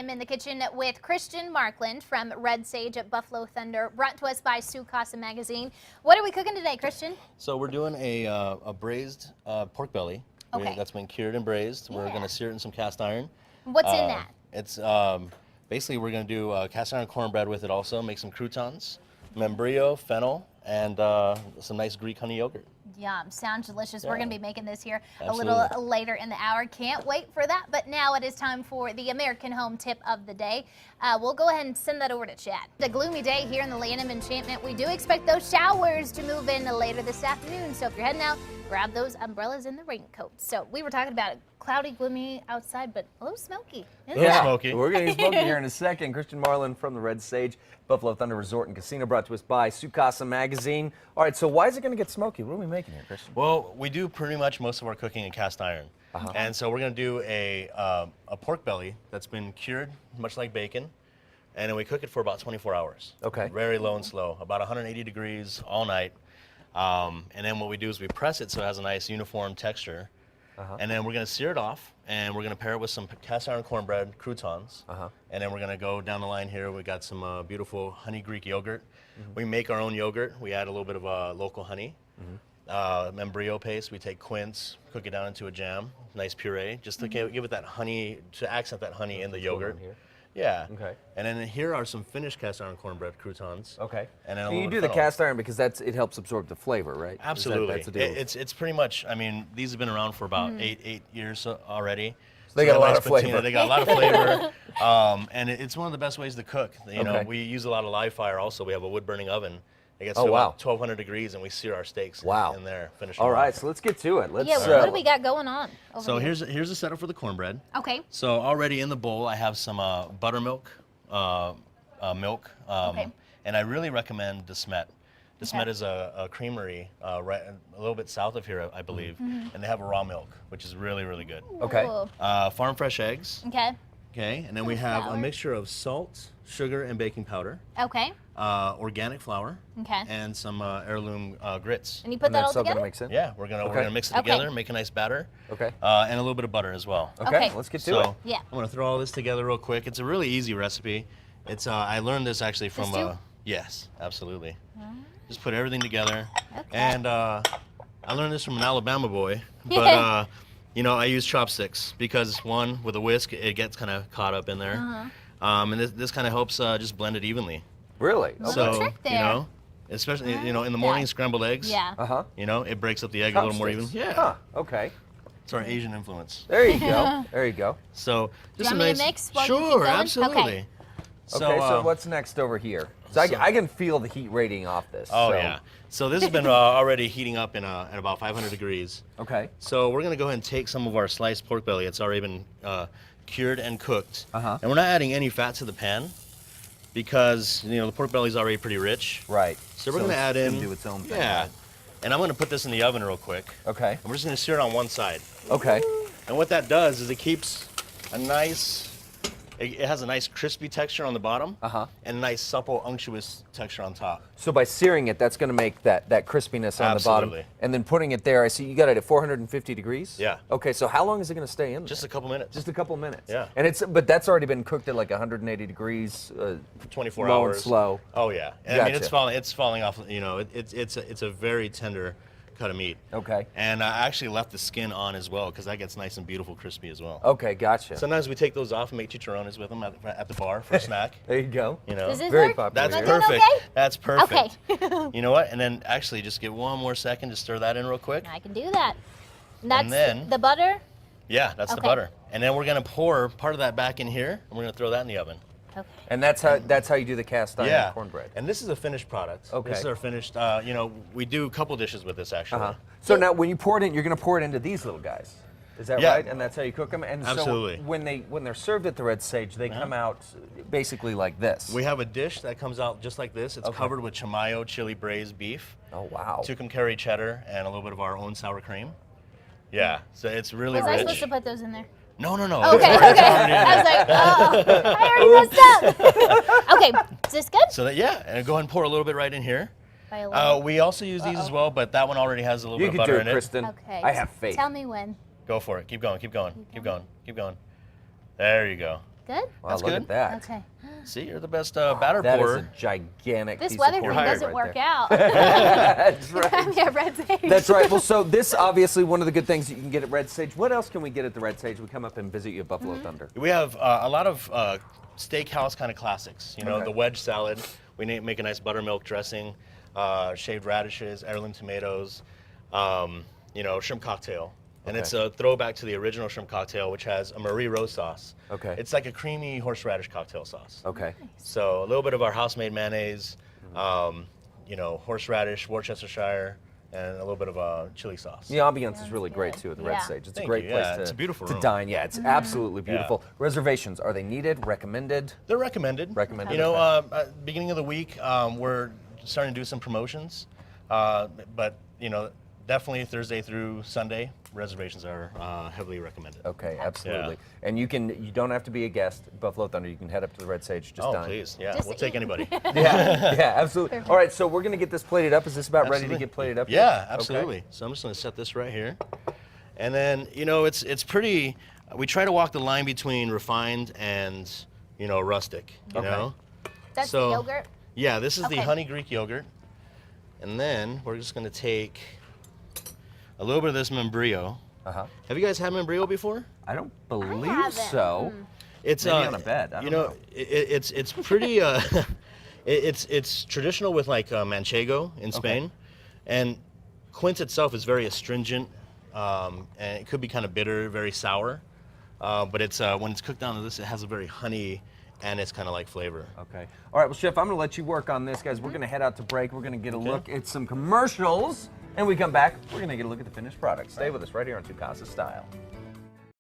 I'm in the kitchen with Christian Markland from Red Sage at Buffalo Thunder, brought to us by Casa magazine. What are we cooking today, Christian? So we're doing a braised pork belly. Okay. That's been cured and braised. Yeah. We're going to sear it in some cast iron. What's in that? It's basically we're going to do cast iron cornbread with it also, make some croutons, membrillo, fennel, and some nice Greek honey yogurt. Yum, sounds delicious. Yeah. We're going to be making this here Absolutely. a little later in the hour. Can't wait for that. But now it is time for the American Home Tip of the Day. We'll go ahead and send that over to Chad. A gloomy day here in the Land of Enchantment. We do expect those showers to move in later this afternoon. So if you're heading out, grab those umbrellas and the raincoats. So we were talking about cloudy, gloomy outside, but a little smoky. Yeah, smoky. We're going to get smoky here in a second. Christian Marlin from the Red Sage, Buffalo Thunder Resort and Casino, brought to us by Casa magazine. All right, so why is it going to get smoky? What are we making here, Christian? Well, we do pretty much most of our cooking in cast iron. And so we're going to do a pork belly that's been cured, much like bacon, and then we cook it for about 24 hours. Okay. Very low and slow, about 180 degrees all night. And then what we do is we press it so it has a nice uniform texture. And then we're going to sear it off, and we're going to pair it with some cast iron cornbread croutons. And then we're going to go down the line here. We got some beautiful honey Greek yogurt. We make our own yogurt. We add a little bit of local honey. Membrillo paste. We take quince, cook it down into a jam, nice puree, just to give it that honey, to accent that honey in the yogurt. Yeah. Okay. And then here are some finished cast iron cornbread croutons. Okay. And then So you do the cast iron because it helps absorb the flavor, right? Absolutely. That's the deal. It's pretty much. I mean, these have been around for about eight years already. So they got a lot of flavor. They got a lot of flavor, and it's one of the best ways to cook. You know, Okay. we use a lot of live fire. Also, we have a wood burning oven. It gets Oh, to wow. about 1,200 degrees, and we sear our steaks in there. Finish them All right, off. so let's get to it. Let's. Yeah, what do we got going on over So here? here's a setup for the cornbread. Okay. So already in the bowl, I have some buttermilk, milk, and I really recommend Desmet. Desmet is a creamery right a little bit south of here, I believe, and they have a raw milk, which is really, really good. Okay. Ooh. Farm fresh eggs. Okay. Okay, and then we have Flour. a mixture of salt, sugar, and baking powder, Okay. organic flour, Okay. and some heirloom grits. And you put that all that's all together? gonna make sense. Yeah, we're gonna mix it Okay. together, make a nice batter, Okay. and a little bit of butter as well. Okay. Okay. Let's get to So it. Yeah. I'm gonna throw all this together real quick. It's a really easy recipe. It's I learned this actually from stew? yes, absolutely. Just put everything together, Okay. and I learned this from an Alabama boy. But Yeah. you know, I use chopsticks because one, with a whisk, it gets kind of caught up in there, and this kind of helps just blend it evenly. Really? Little So trick you there. know, especially in the morning, scrambled eggs. Yeah. Uh-huh. It breaks up the egg a little more even. Chopsticks. Yeah. Huh. Okay. It's our Asian influence. There you go. There you go. So just want a me nice. to mix while you keep Sure, going? absolutely. Okay. Okay, so what's next over here? So I can feel the heat radiating off this. Oh so. yeah. So this has been already heating up at about 500 degrees. Okay. So we're gonna go ahead and take some of our sliced pork belly. It's already been cured and cooked. Uh-huh. And we're not adding any fat to the pan because the pork belly is already pretty rich. Right. So we're gonna add in. do its own thing. Yeah. And I'm gonna put this in the oven real quick. Okay. And we're just gonna sear it on one side. Okay. And what that does is it keeps a nice. It has a nice crispy texture on the bottom. And a nice supple, unctuous texture on top. So by searing it, that's going to make that crispiness on the bottom. Absolutely. And then putting it there, I see you got it at 450 degrees? Yeah. Okay, so how long is it going to stay in there? Just a couple minutes. Just a couple minutes. Yeah. And but that's already been cooked at like 180 degrees. 24 low hours. and slow. Oh yeah. And I mean Gotcha. it's falling off. It's a very tender cut of meat. Okay. And I actually left the skin on as well because that gets nice and beautiful, crispy as well. Okay, gotcha. Sometimes we take those off and make chicharrones with them at the bar for a snack. There you go. Does this Very work? popular. That's Am I doing perfect. okay? That's perfect. Okay. You know what? And then actually just get one more second to stir that in real quick. I can do that. And that's then- the butter? Yeah, that's the Okay. butter. And then we're gonna pour part of that back in here, and we're gonna throw that in the oven. Okay. And that's how you do the cast iron cornbread. And this is a finished product. Okay. This is our finished. We do a couple dishes with this actually. So now when you pour it in, you're going to pour it into these little guys. Is that Yeah. right? And that's how you cook them? And Absolutely. so when they're served at the Red Sage, they come out basically like this. We have a dish that comes out just like this. It's covered with chamayo chili braised beef, Oh, wow. tucum curry cheddar, and a little bit of our own sour cream. Yeah, so it's really Was I rich. supposed to put those in there? No, no, no. Okay, It's okay. already in I was there. like, I already messed up. Okay, is this good? So that, yeah, and go ahead and pour a little bit right in here. By a little? We also use these as well, but that one already has a little You bit of can do butter it, in it. Kristen. Okay. I have faith. Tell me when. Go for it. Keep going, keep going, keep going, keep going. There you go. Good? Wow, That's look good. at that. Okay. See, you're the best batter That is pourer. a gigantic This piece weather of thing corn doesn't right work there. out. That's right. Yeah, Red Sage. That's right. Well, so this obviously one of the good things that you can get at Red Sage. What else can we get at the Red Sage? We come up and visit you at Buffalo Thunder. We have a lot of steakhouse kind of classics. You know, Okay. the wedge salad. We make a nice buttermilk dressing, shaved radishes, heirloom tomatoes, you know, shrimp cocktail. And Okay. it's a throwback to the original shrimp cocktail, which has a Marie Rose sauce. Okay. It's like a creamy horseradish cocktail sauce. Okay. So a little bit of our house-made mayonnaise, you know, horseradish, Worcestershire, and a little bit of chili sauce. The ambiance is Sounds really great good. too at the Yeah. Red Sage. It's Thank a great you. place Yeah, to, it's a beautiful to room. dine. Yeah, it's absolutely beautiful. Yeah. Reservations, are they needed, recommended? They're recommended. Recommended, You know, okay. beginning of the week, we're starting to do some promotions, but you know, definitely Thursday through Sunday, reservations are heavily recommended. Okay, absolutely. And you don't have to be a guest at Buffalo Thunder. You can head up to the Red Sage, just Oh, dine. please, yeah, Just we'll take eat. anybody. Yeah, absolutely. All right, so we're gonna get this plated up. Is this about ready to Absolutely. get plated up? Yeah, here? absolutely. Okay. So I'm just going to set this right here, and then you know, it's pretty. We try to walk the line between refined and you know, rustic. You Okay. know. That's So- the yogurt. Yeah, this is Okay. the honey Greek yogurt, and then we're just going to take a little bit of this membrillo. Uh-huh. Have you guys had membrillo before? I don't believe haven't. so. It's Maybe on a bed, I you don't know, know. it's pretty. It's traditional with like manchego in Spain, and quince itself is very astringent, and it could be kind of bitter, very sour. But it's when it's cooked down to this, it has a very honey and it's kind of like flavor. Okay. All right, well, Chef, I'm going to let you work on this, guys. We're going to head out to break. We're going to get a look at some commercials. And we come back, we're going to get a look at the finished product. Stay with us right here on Casa Style.